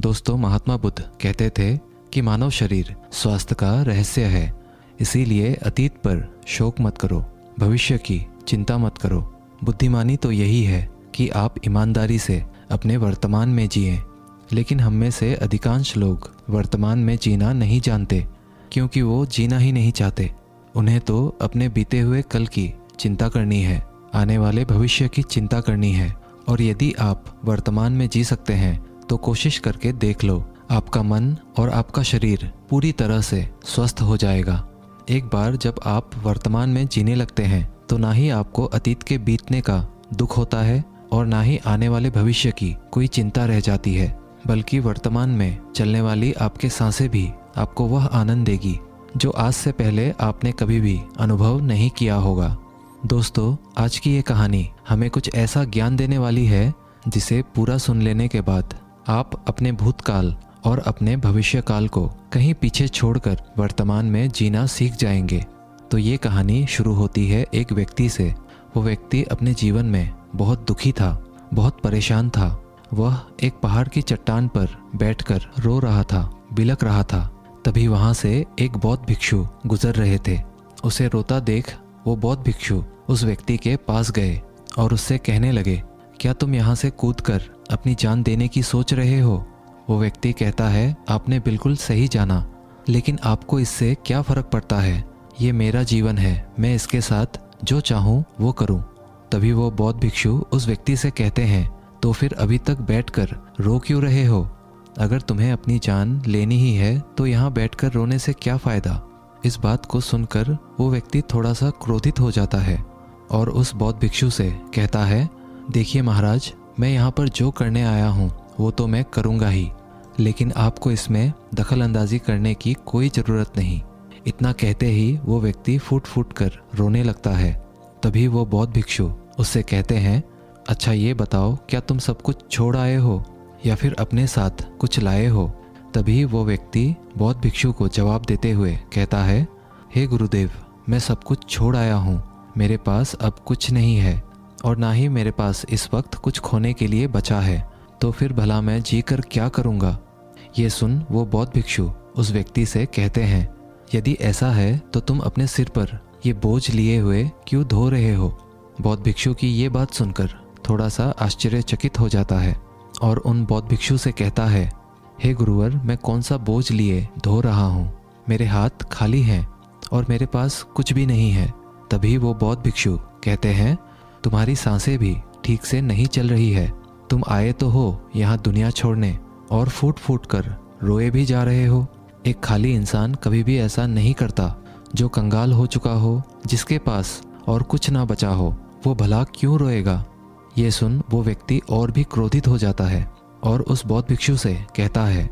दोस्तों, महात्मा बुद्ध कहते थे कि मानव शरीर स्वास्थ्य का रहस्य है। इसीलिए अतीत पर शोक मत करो, भविष्य की चिंता मत करो। बुद्धिमानी तो यही है कि आप ईमानदारी से अपने वर्तमान में जिएं। लेकिन हम में से अधिकांश लोग वर्तमान में जीना नहीं जानते, क्योंकि वो जीना ही नहीं चाहते। उन्हें तो अपने बीते हुए कल की चिंता करनी है, आने वाले भविष्य की चिंता करनी है। और यदि आप वर्तमान में जी सकते हैं तो कोशिश करके देख लो, आपका मन और आपका शरीर पूरी तरह से स्वस्थ हो जाएगा। एक बार जब आप वर्तमान में जीने लगते हैं तो ना ही आपको अतीत के बीतने का दुख होता है और ना ही आने वाले भविष्य की कोई चिंता रह जाती है, बल्कि वर्तमान में चलने वाली आपके सांसें भी आपको वह आनंद देगी जो आज से पहले आपने कभी भी अनुभव नहीं किया होगा। दोस्तों, आज की ये कहानी हमें कुछ ऐसा ज्ञान देने वाली है जिसे पूरा सुन लेने के बाद आप अपने भूतकाल और अपने भविष्य काल को कहीं पीछे छोड़कर वर्तमान में जीना सीख जाएंगे। तो ये कहानी शुरू होती है एक व्यक्ति से। वो व्यक्ति अपने जीवन में बहुत दुखी था, बहुत परेशान था। वह एक पहाड़ की चट्टान पर बैठकर रो रहा था, बिलख रहा था। तभी वहाँ से एक बौद्ध भिक्षु गुजर रहे थे। उसे रोता देख वो बौद्ध भिक्षु उस व्यक्ति के पास गए और उससे कहने लगे, क्या तुम यहाँ से कूदकर अपनी जान देने की सोच रहे हो? वो व्यक्ति कहता है, आपने बिल्कुल सही जाना, लेकिन आपको इससे क्या फ़र्क पड़ता है? ये मेरा जीवन है, मैं इसके साथ जो चाहूँ वो करूँ। तभी वो बौद्ध भिक्षु उस व्यक्ति से कहते हैं, तो फिर अभी तक बैठकर रो क्यों रहे हो? अगर तुम्हें अपनी जान लेनी ही है तो यहाँ बैठकर रोने से क्या फ़ायदा? इस बात को सुनकर वो व्यक्ति थोड़ा सा क्रोधित हो जाता है और उस बौद्ध भिक्षु से कहता है, देखिए महाराज, मैं यहाँ पर जो करने आया हूँ वो तो मैं करूँगा ही, लेकिन आपको इसमें दखल अंदाजी करने की कोई ज़रूरत नहीं। इतना कहते ही वो व्यक्ति फूट फूट कर रोने लगता है। तभी वो बौद्ध भिक्षु उससे कहते हैं, अच्छा ये बताओ, क्या तुम सब कुछ छोड़ आए हो या फिर अपने साथ कुछ लाए हो? तभी वो व्यक्ति बौद्ध भिक्षु को जवाब देते हुए कहता है, हे गुरुदेव, मैं सब कुछ छोड़ आया हूँ। मेरे पास अब कुछ नहीं है और ना ही मेरे पास इस वक्त कुछ खोने के लिए बचा है, तो फिर भला मैं जी कर क्या करूँगा? ये सुन वो बौद्ध भिक्षु उस व्यक्ति से कहते हैं, यदि ऐसा है तो तुम अपने सिर पर ये बोझ लिए हुए क्यों धो रहे हो? बौद्ध भिक्षु की ये बात सुनकर थोड़ा सा आश्चर्यचकित हो जाता है और उन बौद्ध भिक्षु से कहता है, हे गुरुवर, मैं कौन सा बोझ लिए धो रहा हूँ? मेरे हाथ खाली हैं और मेरे पास कुछ भी नहीं है। तभी वो बौद्ध भिक्षु कहते हैं, तुम्हारी सांसें भी ठीक से नहीं चल रही है। तुम आए तो हो यहाँ दुनिया छोड़ने और फूट फूट कर रोए भी जा रहे हो। एक खाली इंसान कभी भी ऐसा नहीं करता। जो कंगाल हो चुका हो, जिसके पास और कुछ ना बचा हो, वो भला क्यों रोएगा? ये सुन वो व्यक्ति और भी क्रोधित हो जाता है और उस बौद्ध भिक्षु से कहता है,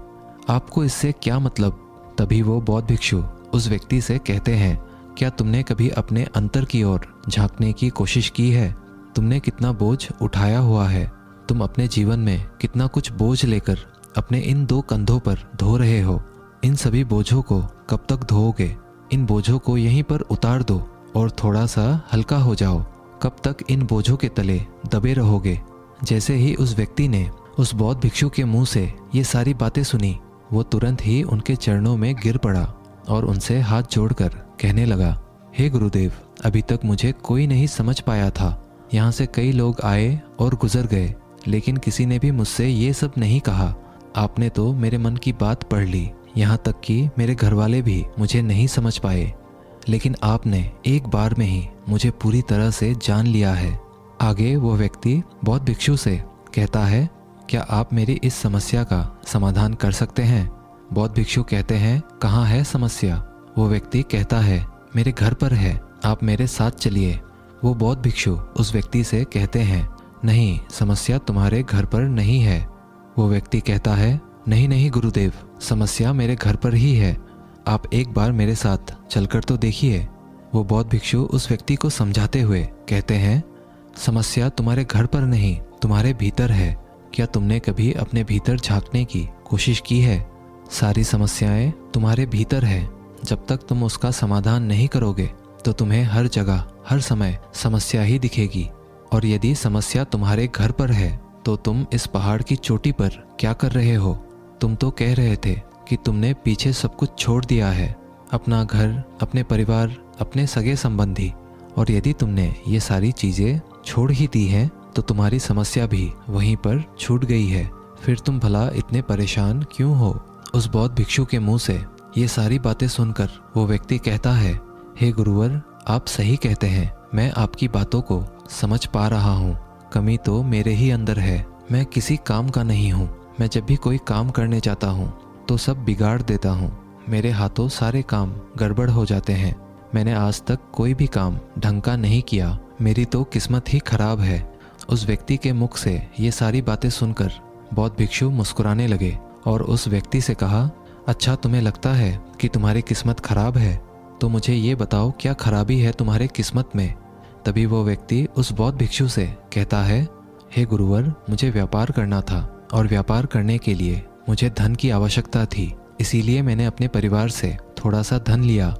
आपको इससे क्या मतलब? तभी वो बौद्ध भिक्षु उस व्यक्ति से कहते हैं, क्या तुमने कभी अपने अंतर की ओर झांकने की कोशिश की है? तुमने कितना बोझ उठाया हुआ है? तुम अपने जीवन में कितना कुछ बोझ लेकर अपने इन दो कंधों पर धो रहे हो? इन सभी बोझों को कब तक धोओगे? इन बोझों को यहीं पर उतार दो और थोड़ा सा हल्का हो जाओ। कब तक इन बोझों के तले दबे रहोगे? जैसे ही उस व्यक्ति ने उस बौद्ध भिक्षु के मुंह से ये सारी बातें सुनी, वो तुरंत ही उनके चरणों में गिर पड़ा और उनसे हाथ जोड़कर कहने लगा, हे गुरुदेव, अभी तक मुझे कोई नहीं समझ पाया था। यहाँ से कई लोग आए और गुजर गए, लेकिन किसी ने भी मुझसे ये सब नहीं कहा। आपने तो मेरे मन की बात पढ़ ली, यहाँ तक कि मेरे घरवाले भी मुझे नहीं समझ पाए, लेकिन आपने एक बार में ही मुझे पूरी तरह से जान लिया है। आगे वो व्यक्ति बौद्ध भिक्षु से कहता है, क्या आप मेरी इस समस्या का समाधान कर सकते हैं? बौद्ध भिक्षु कहते हैं, कहाँ है समस्या? वो व्यक्ति कहता है, मेरे घर पर है, आप मेरे साथ चलिए। वो बौद्ध भिक्षु उस व्यक्ति से कहते हैं, नहीं, समस्या तुम्हारे घर पर नहीं है। वो व्यक्ति कहता है, नहीं नहीं गुरुदेव, समस्या मेरे घर पर ही है। आप एक बार मेरे साथ चलकर तो देखिए। वो बौद्ध भिक्षु उस व्यक्ति को समझाते हुए कहते हैं, समस्या तुम्हारे घर पर नहीं, तुम्हारे भीतर है। क्या तुमने कभी अपने भीतर झांकने की कोशिश की है? सारी समस्याएं तुम्हारे भीतर है। जब तक तुम उसका समाधान नहीं करोगे तो तुम्हें हर जगह हर समय समस्या ही दिखेगी। और यदि समस्या तुम्हारे घर पर है तो तुम इस पहाड़ की चोटी पर क्या कर रहे हो? तुम तो कह रहे थे कि तुमने पीछे सब कुछ छोड़ दिया है, अपना घर, अपने परिवार, अपने सगे संबंधी, और यदि तुमने ये सारी चीज़ें छोड़ ही दी हैं तो तुम्हारी समस्या भी वहीं पर छूट गई है। फिर तुम भला इतने परेशान क्यों हो? उस बौद्ध भिक्षु के मुंह से ये सारी बातें सुनकर वो व्यक्ति कहता है, हे गुरुवर, आप सही कहते हैं, मैं आपकी बातों को समझ पा रहा हूँ। कमी तो मेरे ही अंदर है, मैं किसी काम का नहीं हूँ। मैं जब भी कोई काम करने जाता हूँ तो सब बिगाड़ देता हूँ। मेरे हाथों सारे काम गड़बड़ हो जाते हैं। मैंने आज तक कोई भी काम ढंग का नहीं किया। मेरी तो किस्मत ही खराब है। उस व्यक्ति के मुख से ये सारी बातें सुनकर बौद्ध भिक्षु मुस्कुराने लगे और उस व्यक्ति से कहा, अच्छा, तुम्हें लगता है कि तुम्हारी किस्मत खराब है, तो मुझे ये बताओ क्या खराबी है तुम्हारे किस्मत में? तभी वो व्यक्ति उस बौद्ध भिक्षु से कहता है, हे गुरुवर, मुझे व्यापार करना था और व्यापार करने के लिए मुझे धन की आवश्यकता थी। इसीलिए मैंने अपने परिवार से थोड़ा सा धन लिया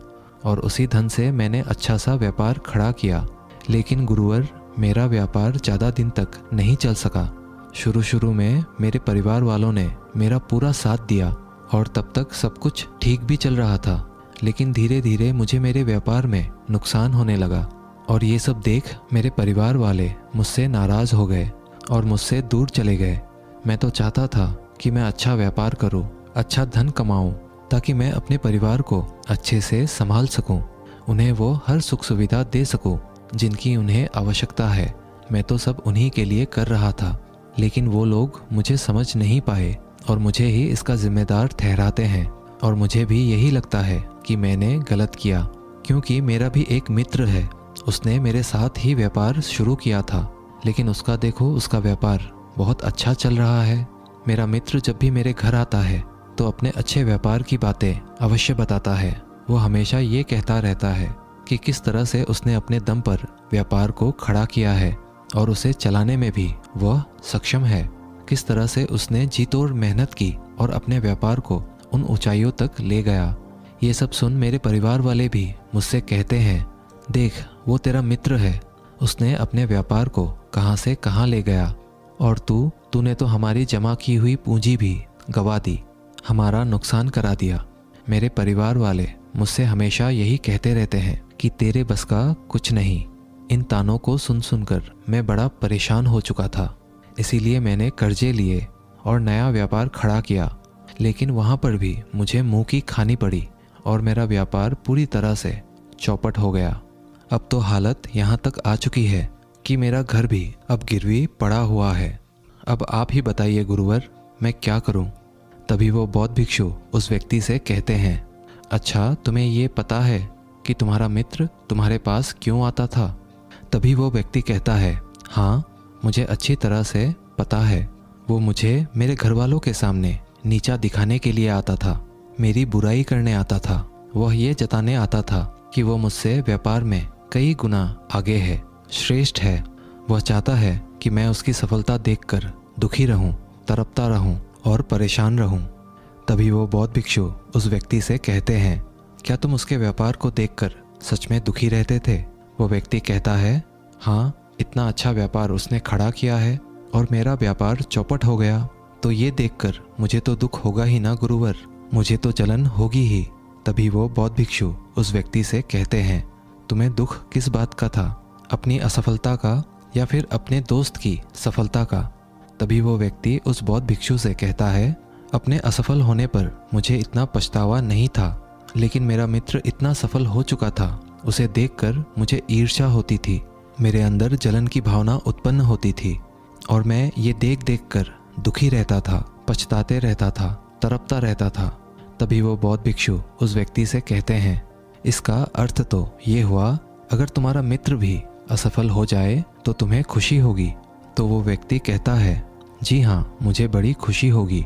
और उसी धन से मैंने अच्छा सा व्यापार खड़ा किया। लेकिन गुरुवर, मेरा व्यापार ज़्यादा दिन तक नहीं चल सका। शुरू में मेरे परिवार वालों ने मेरा पूरा साथ दिया और तब तक सब कुछ ठीक भी चल रहा था। लेकिन धीरे धीरे मुझे मेरे व्यापार में नुकसान होने लगा और ये सब देख मेरे परिवार वाले मुझसे नाराज़ हो गए और मुझसे दूर चले गए। मैं तो चाहता था कि मैं अच्छा व्यापार करूं, अच्छा धन कमाऊं, ताकि मैं अपने परिवार को अच्छे से संभाल सकूं, उन्हें वो हर सुख सुविधा दे सकूं जिनकी उन्हें आवश्यकता है। मैं तो सब उन्हीं के लिए कर रहा था, लेकिन वो लोग मुझे समझ नहीं पाए और मुझे ही इसका जिम्मेदार ठहराते हैं। और मुझे भी यही लगता है कि मैंने गलत किया, क्योंकि मेरा भी एक मित्र है, उसने मेरे साथ ही व्यापार शुरू किया था, लेकिन उसका देखो, उसका व्यापार बहुत अच्छा चल रहा है। मेरा मित्र जब भी मेरे घर आता है तो अपने अच्छे व्यापार की बातें अवश्य बताता है। वो हमेशा ये कहता रहता है कि किस तरह से उसने अपने दम पर व्यापार को खड़ा किया है और उसे चलाने में भी वह सक्षम है। किस तरह से उसने जी तोड़ मेहनत की और अपने व्यापार को उन ऊंचाइयों तक ले गया। ये सब सुन मेरे परिवार वाले भी मुझसे कहते हैं, देख, वो तेरा मित्र है, उसने अपने व्यापार को कहाँ से कहाँ ले गया, और तूने तो हमारी जमा की हुई पूंजी भी गवा दी, हमारा नुकसान करा दिया। मेरे परिवार वाले मुझसे हमेशा यही कहते रहते हैं कि तेरे बस का कुछ नहीं। इन तानों को सुन सुनकर मैं बड़ा परेशान हो चुका था। इसीलिए मैंने कर्जे लिए और नया व्यापार खड़ा किया, लेकिन वहाँ पर भी मुझे मुंह की खानी पड़ी और मेरा व्यापार पूरी तरह से चौपट हो गया। अब तो हालत यहाँ तक आ चुकी है कि मेरा घर भी अब गिरवी पड़ा हुआ है। अब आप ही बताइए गुरुवर, मैं क्या करूं? तभी वो बौद्ध भिक्षु उस व्यक्ति से कहते हैं, अच्छा, तुम्हें ये पता है कि तुम्हारा मित्र तुम्हारे पास क्यों आता था? तभी वो व्यक्ति कहता है, हाँ, मुझे अच्छी तरह से पता है। वो मुझे मेरे घर वालों के सामने नीचा दिखाने के लिए आता था, मेरी बुराई करने आता था। वह ये जताने आता था कि वो मुझसे व्यापार में कई गुना आगे है, श्रेष्ठ है। वह चाहता है कि मैं उसकी सफलता देखकर दुखी रहूं, तड़पता रहूं और परेशान रहूं। तभी वो बौद्ध भिक्षु उस व्यक्ति से कहते हैं, क्या तुम उसके व्यापार को देखकर सच में दुखी रहते थे? वो व्यक्ति कहता है, हाँ, इतना अच्छा व्यापार उसने खड़ा किया है और मेरा व्यापार चौपट हो गया, तो ये देखकर मुझे तो दुख होगा ही ना गुरुवर, मुझे तो जलन होगी ही। तभी वो बौद्ध भिक्षु उस व्यक्ति से कहते हैं, तुम्हें दुख किस बात का था, अपनी असफलता का या फिर अपने दोस्त की सफलता का? तभी वो व्यक्ति उस बौद्ध भिक्षु से कहता है, अपने असफल होने पर मुझे इतना पछतावा नहीं था, लेकिन मेरा मित्र इतना सफल हो चुका था, उसे देखकर मुझे ईर्ष्या होती थी, मेरे अंदर जलन की भावना उत्पन्न होती थी और मैं ये देख देख कर दुखी रहता था, पछताते रहता था, तड़पता रहता था। तभी वो बौद्ध भिक्षु उस व्यक्ति से कहते हैं, इसका अर्थ तो ये हुआ, अगर तुम्हारा मित्र भी असफल हो जाए तो तुम्हें खुशी होगी। तो वो व्यक्ति कहता है, जी हाँ, मुझे बड़ी खुशी होगी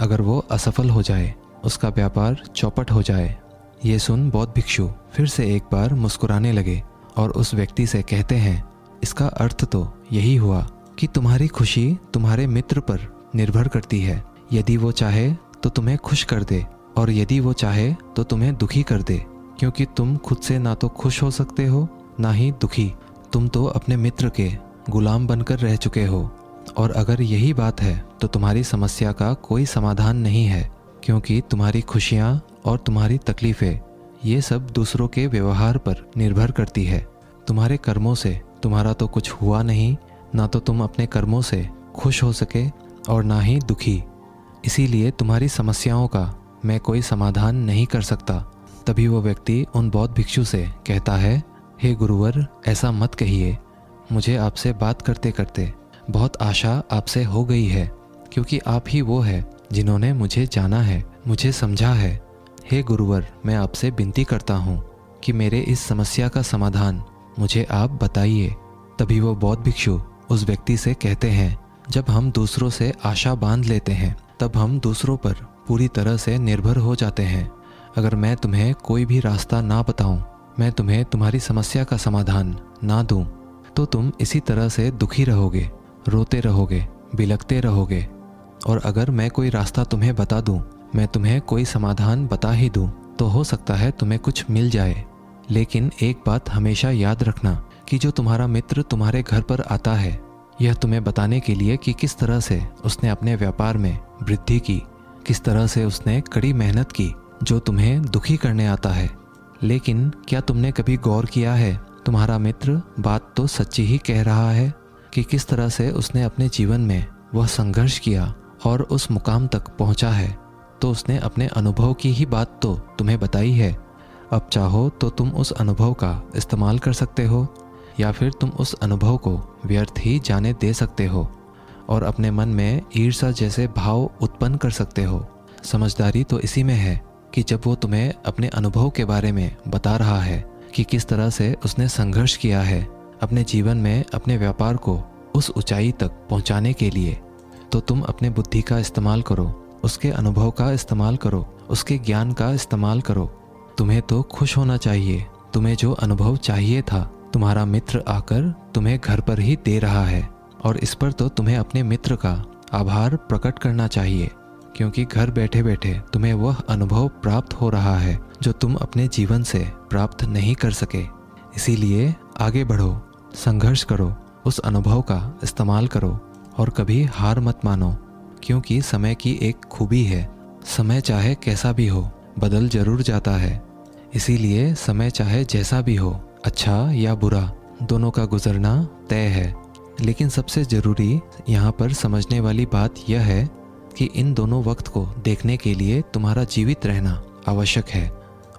अगर वो असफल हो जाए, उसका व्यापार चौपट हो जाए। ये सुन बौद्ध भिक्षु फिर से एक बार मुस्कुराने लगे और उस व्यक्ति से कहते हैं, इसका अर्थ तो यही हुआ कि तुम्हारी खुशी तुम्हारे मित्र पर निर्भर करती है। यदि वो चाहे तो तुम्हें खुश कर दे और यदि वो चाहे तो तुम्हें दुखी कर दे, क्योंकि तुम खुद से ना तो खुश हो सकते हो ना ही दुखी। तुम तो अपने मित्र के गुलाम बनकर रह चुके हो। और अगर यही बात है तो तुम्हारी समस्या का कोई समाधान नहीं है, क्योंकि तुम्हारी खुशियाँ और तुम्हारी तकलीफ़ें ये सब दूसरों के व्यवहार पर निर्भर करती है। तुम्हारे कर्मों से तुम्हारा तो कुछ हुआ नहीं, ना तो तुम अपने कर्मों से खुश हो सके और ना ही दुखी। इसीलिए तुम्हारी समस्याओं का मैं कोई समाधान नहीं कर सकता। तभी वो व्यक्ति उन बौद्ध भिक्षु से कहता है, हे गुरुवर, ऐसा मत कहिए। मुझे आपसे बात करते करते बहुत आशा आपसे हो गई है, क्योंकि आप ही वो है जिन्होंने मुझे जाना है, मुझे समझा है। हे गुरुवर, मैं आपसे विनती करता हूँ कि मेरे इस समस्या का समाधान मुझे आप बताइए। तभी वो बौद्ध भिक्षु उस व्यक्ति से कहते हैं, जब हम दूसरों से आशा बांध लेते हैं तब हम दूसरों पर पूरी तरह से निर्भर हो जाते हैं। अगर मैं तुम्हें कोई भी रास्ता ना बताऊं, मैं तुम्हें तुम्हारी समस्या का समाधान ना दूं, तो तुम इसी तरह से दुखी रहोगे, रोते रहोगे, बिलखते रहोगे। और अगर मैं कोई रास्ता तुम्हें बता दूं, मैं तुम्हें कोई समाधान बता ही दूं, तो हो सकता है तुम्हें कुछ मिल जाए। लेकिन एक बात हमेशा याद रखना कि जो तुम्हारा मित्र तुम्हारे घर पर आता है, यह तुम्हें बताने के लिए कि किस तरह से उसने अपने व्यापार में वृद्धि की, किस तरह से उसने कड़ी मेहनत की, जो तुम्हें दुखी करने आता है। लेकिन क्या तुमने कभी गौर किया है, तुम्हारा मित्र बात तो सच्ची ही कह रहा है कि किस तरह से उसने अपने जीवन में वह संघर्ष किया और उस मुकाम तक पहुंचा है। तो उसने अपने अनुभव की ही बात तो तुम्हें बताई है। अब चाहो तो तुम उस अनुभव का इस्तेमाल कर सकते हो, या फिर तुम उस अनुभव को व्यर्थ ही जाने दे सकते हो और अपने मन में ईर्ष्या जैसे भाव उत्पन्न कर सकते हो। समझदारी तो इसी में है कि जब वो तुम्हें अपने अनुभव के बारे में बता रहा है कि किस तरह से उसने संघर्ष किया है अपने जीवन में अपने व्यापार को उस ऊंचाई तक पहुंचाने के लिए, तो तुम अपने बुद्धि का इस्तेमाल करो, उसके अनुभव का इस्तेमाल करो, उसके ज्ञान का इस्तेमाल करो। तुम्हें तो खुश होना चाहिए। तुम्हें जो अनुभव चाहिए था तुम्हारा मित्र आकर तुम्हें घर पर ही दे रहा है, और इस पर तो तुम्हें अपने मित्र का आभार प्रकट करना चाहिए, क्योंकि घर बैठे बैठे तुम्हें वह अनुभव प्राप्त हो रहा है जो तुम अपने जीवन से प्राप्त नहीं कर सके। इसीलिए आगे बढ़ो, संघर्ष करो, उस अनुभव का इस्तेमाल करो और कभी हार मत मानो, क्योंकि समय की एक खूबी है, समय चाहे कैसा भी हो बदल जरूर जाता है। इसीलिए समय चाहे जैसा भी हो, अच्छा या बुरा, दोनों का गुजरना तय है। लेकिन सबसे ज़रूरी यहाँ पर समझने वाली बात यह है कि इन दोनों वक्त को देखने के लिए तुम्हारा जीवित रहना आवश्यक है।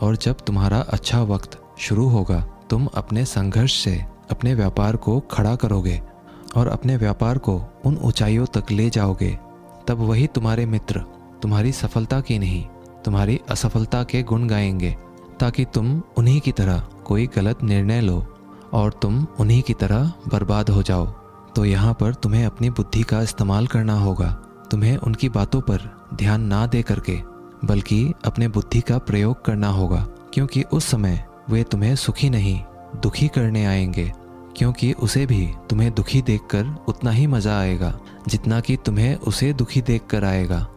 और जब तुम्हारा अच्छा वक्त शुरू होगा, तुम अपने संघर्ष से अपने व्यापार को खड़ा करोगे और अपने व्यापार को उन ऊंचाइयों तक ले जाओगे। तब वही तुम्हारे मित्र तुम्हारी सफलता की नहीं, तुम्हारी असफलता के गुण गाएंगे, ताकि तुम उन्हीं की तरह कोई गलत निर्णय लो और तुम उन्हीं की तरह बर्बाद हो जाओ। तो यहाँ पर तुम्हें अपनी बुद्धि का इस्तेमाल करना होगा। तुम्हें उनकी बातों पर ध्यान ना दे करके बल्कि अपने बुद्धि का प्रयोग करना होगा, क्योंकि उस समय वे तुम्हें सुखी नहीं दुखी करने आएंगे, क्योंकि उसे भी तुम्हें दुखी देखकर उतना ही मज़ा आएगा जितना कि तुम्हें उसे दुखी देखकर आएगा।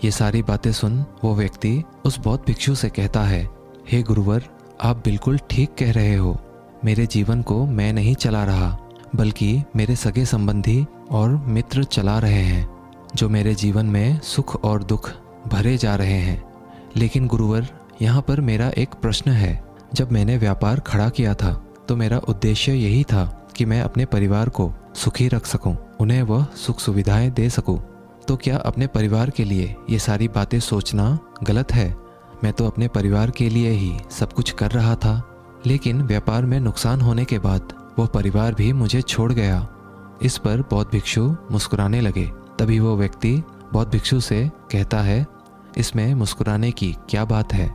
ये सारी बातें सुन वो व्यक्ति उस बौद्ध भिक्षु से कहता है, हे गुरुवर, आप बिल्कुल ठीक कह रहे हो। मेरे जीवन को मैं नहीं चला रहा, बल्कि मेरे सगे संबंधी और मित्र चला रहे हैं, जो मेरे जीवन में सुख और दुख भरे जा रहे हैं। लेकिन गुरुवर, यहाँ पर मेरा एक प्रश्न है। जब मैंने व्यापार खड़ा किया था तो मेरा उद्देश्य यही था कि मैं अपने परिवार को सुखी रख सकूं, उन्हें वह सुख सुविधाएं दे सकूं। तो क्या अपने परिवार के लिए ये सारी बातें सोचना गलत है? मैं तो अपने परिवार के लिए ही सब कुछ कर रहा था, लेकिन व्यापार में नुकसान होने के बाद वह परिवार भी मुझे छोड़ गया। इस पर बौद्ध भिक्षु मुस्कुराने लगे। तभी वो व्यक्ति बौद्ध भिक्षु से कहता है, इसमें मुस्कुराने की क्या बात है?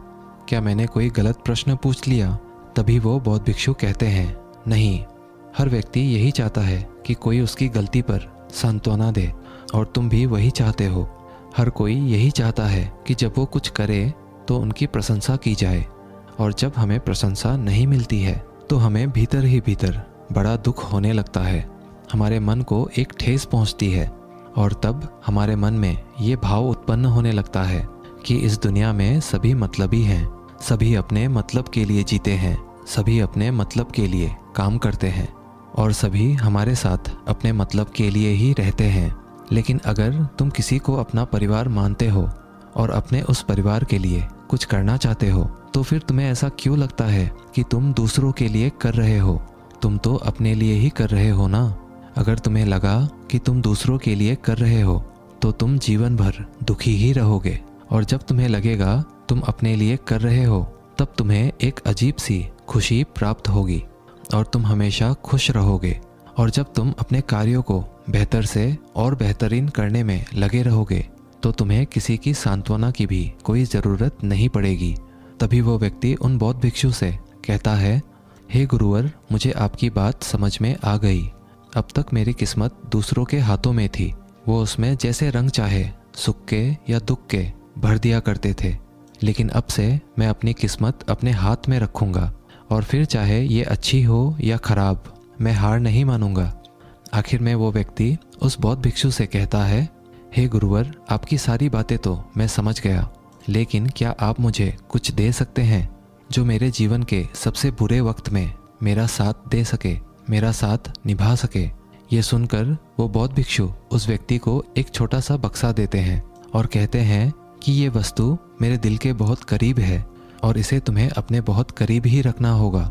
क्या मैंने कोई गलत प्रश्न पूछ लिया? तभी वो बौद्ध भिक्षु कहते हैं, नहीं, हर व्यक्ति यही चाहता है कि कोई उसकी गलती पर सांत्वना दे, और तुम भी वही चाहते हो। हर कोई यही चाहता है कि जब वो कुछ करे तो उनकी प्रशंसा की जाए, और जब हमें प्रशंसा नहीं मिलती है तो हमें भीतर ही भीतर बड़ा दुख होने लगता है। हमारे मन को एक ठेस पहुंचती है, और तब हमारे मन में ये भाव उत्पन्न होने लगता है कि इस दुनिया में सभी मतलबी हैं, सभी अपने मतलब के लिए जीते हैं, सभी अपने मतलब के लिए काम करते हैं। और सभी हमारे साथ अपने मतलब के लिए ही रहते हैं। लेकिन अगर तुम किसी को अपना परिवार मानते हो और अपने उस परिवार के लिए कुछ करना चाहते हो, तो फिर तुम्हें ऐसा क्यों लगता है कि तुम दूसरों के लिए कर रहे हो? तुम तो अपने लिए ही कर रहे हो ना। अगर तुम्हें लगा कि तुम दूसरों के लिए कर रहे हो तो तुम जीवन भर दुखी ही रहोगे। और जब तुम्हें लगेगा तुम अपने लिए कर रहे हो, तब तुम्हें एक अजीब सी खुशी प्राप्त होगी और तुम हमेशा खुश रहोगे। और जब तुम अपने कार्यों को बेहतर से और बेहतरीन करने में लगे रहोगे, तो तुम्हें किसी की सांत्वना की भी कोई ज़रूरत नहीं पड़ेगी। तभी वो व्यक्ति उन बौद्ध भिक्षु से कहता है, हे गुरुवर, मुझे आपकी बात समझ में आ गई। अब तक मेरी किस्मत दूसरों के हाथों में थी। वो उसमें जैसे रंग चाहे, सुख के या दुख के, भर दिया करते थे। लेकिन अब से मैं अपनी किस्मत अपने हाथ में रखूँगा और फिर चाहे ये अच्छी हो या खराब, मैं हार नहीं मानूंगा। आखिर में वो व्यक्ति उस बौद्ध भिक्षु से कहता है, हे गुरुवर, आपकी सारी बातें तो मैं समझ गया, लेकिन क्या आप मुझे कुछ दे सकते हैं जो मेरे जीवन के सबसे बुरे वक्त में मेरा साथ दे सके, मेरा साथ निभा सके? ये सुनकर वो बौद्ध भिक्षु उस व्यक्ति को एक छोटा सा बक्सा देते हैं और कहते हैं कि ये वस्तु मेरे दिल के बहुत करीब है और इसे तुम्हें अपने बहुत करीब ही रखना होगा।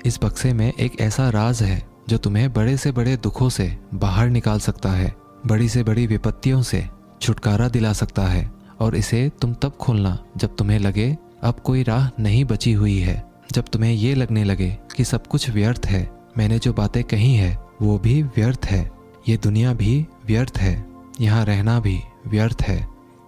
इस बक्से में एक ऐसा राज है जो तुम्हें बड़े से बड़े दुखों से बाहर निकाल सकता है, बड़ी से बड़ी विपत्तियों से छुटकारा दिला सकता है। और इसे तुम तब खोलना जब तुम्हें लगे अब कोई राह नहीं बची हुई है, जब तुम्हें ये लगने लगे कि सब कुछ व्यर्थ है, मैंने जो बातें कही है वो भी व्यर्थ है, ये दुनिया भी व्यर्थ है, यहाँ रहना भी व्यर्थ है।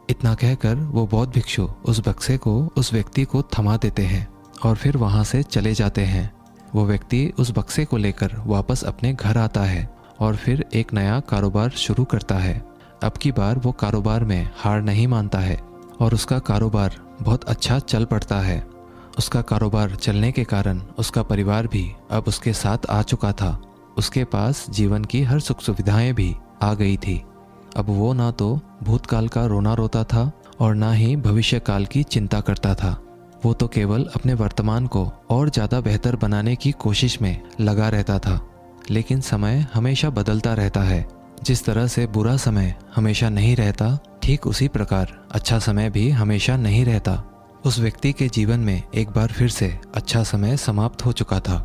इतना कहकर वो बौद्ध भिक्षु उस बक्से को उस व्यक्ति को थमा देते हैं और फिर वहाँ से चले जाते हैं। वो व्यक्ति उस बक्से को लेकर वापस अपने घर आता है और फिर एक नया कारोबार शुरू करता है। अब की बार वो कारोबार में हार नहीं मानता है और उसका कारोबार बहुत अच्छा चल पड़ता है। उसका कारोबार चलने के कारण उसका परिवार भी अब उसके साथ आ चुका था। उसके पास जीवन की हर सुख सुविधाएं भी आ गई थी। अब वो ना तो भूतकाल का रोना रोता था और ना ही भविष्य काल की चिंता करता था। वो तो केवल अपने वर्तमान को और ज़्यादा बेहतर बनाने की कोशिश में लगा रहता था। लेकिन समय हमेशा बदलता रहता है। जिस तरह से बुरा समय हमेशा नहीं रहता, ठीक उसी प्रकार अच्छा समय भी हमेशा नहीं रहता। उस व्यक्ति के जीवन में एक बार फिर से अच्छा समय समाप्त हो चुका था।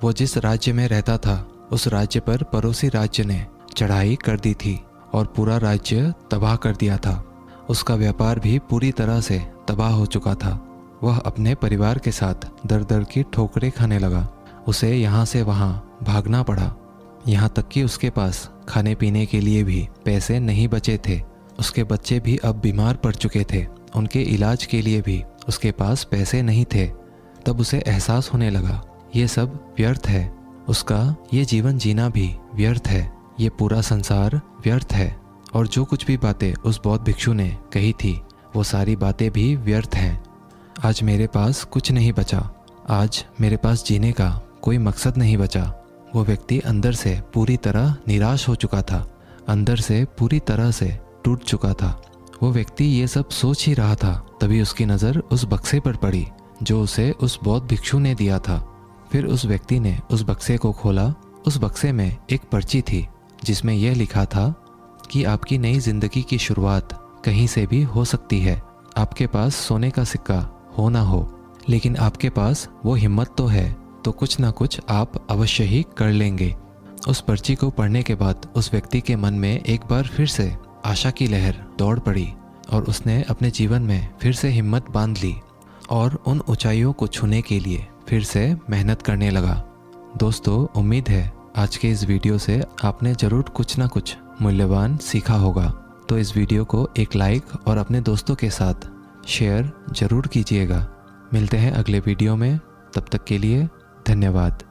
वो जिस राज्य में रहता था, उस राज्य पर पड़ोसी राज्य ने चढ़ाई कर दी थी और पूरा राज्य तबाह कर दिया था। उसका व्यापार भी पूरी तरह से तबाह हो चुका था। वह अपने परिवार के साथ दर दर की ठोकरें खाने लगा। उसे यहाँ से वहाँ भागना पड़ा, यहाँ तक कि उसके पास खाने पीने के लिए भी पैसे नहीं बचे थे। उसके बच्चे भी अब बीमार पड़ चुके थे, उनके इलाज के लिए भी उसके पास पैसे नहीं थे। तब उसे एहसास होने लगा ये सब व्यर्थ है, उसका ये जीवन जीना भी व्यर्थ है, ये पूरा संसार व्यर्थ है और जो कुछ भी बातें उस बौद्ध भिक्षु ने कही थी वो सारी बातें भी व्यर्थ हैं। आज मेरे पास कुछ नहीं बचा, आज मेरे पास जीने का कोई मकसद नहीं बचा। वो व्यक्ति अंदर से पूरी तरह निराश हो चुका था, अंदर से पूरी तरह से टूट चुका था। वो व्यक्ति ये सब सोच ही रहा था, तभी उसकी नज़र उस बक्से पर पड़ी जो उसे उस बौद्ध भिक्षु ने दिया था। फिर उस व्यक्ति ने उस बक्से को खोला। उस बक्से में एक पर्ची थी जिसमें यह लिखा था कि आपकी नई जिंदगी की शुरुआत कहीं से भी हो सकती है। आपके पास सोने का सिक्का हो ना हो, लेकिन आपके पास वो हिम्मत तो है, तो कुछ ना कुछ आप अवश्य ही कर लेंगे। उस पर्ची को पढ़ने के बाद उस व्यक्ति के मन में एक बार फिर से आशा की लहर दौड़ पड़ी और उसने अपने जीवन में फिर से हिम्मत बांध ली और उन ऊंचाइयों को छूने के लिए फिर से मेहनत करने लगा। दोस्तों, उम्मीद है आज के इस वीडियो से आपने ज़रूर कुछ ना कुछ मूल्यवान सीखा होगा। तो इस वीडियो को एक लाइक और अपने दोस्तों के साथ शेयर ज़रूर कीजिएगा। मिलते हैं अगले वीडियो में, तब तक के लिए धन्यवाद।